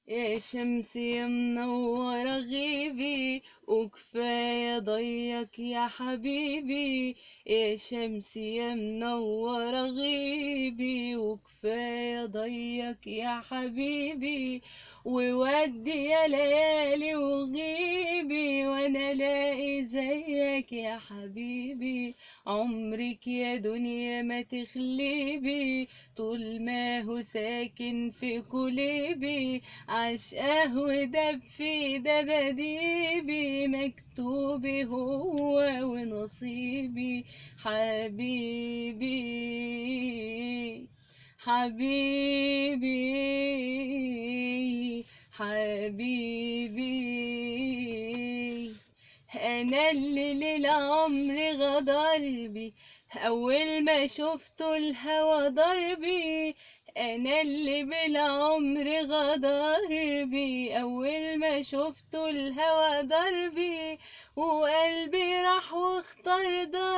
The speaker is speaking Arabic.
يا شمس يا منورة غيبي، وكفاية ضيك يا حبيبي. يا شمس يا منورة غيبي، وكفاية ضيك يا حبيبي. وودي يا ليالي وغيبي، وانا الاقي زيك يا حبيبي. عمرك يا دنيا ما تخليبي، طول ما هو ساكن في قلبي. عشقه ودب في دباديبي، مكتوبي هو ونصيبي. حبيبي حبيبي حبيبي. انا اللي للعمر غدر بي، اول ما شفته الهوى ضربي. انا اللي بالعمر غدر بي، اول ما شفته الهوى ضربي. وقلبي راح واختار ضربي.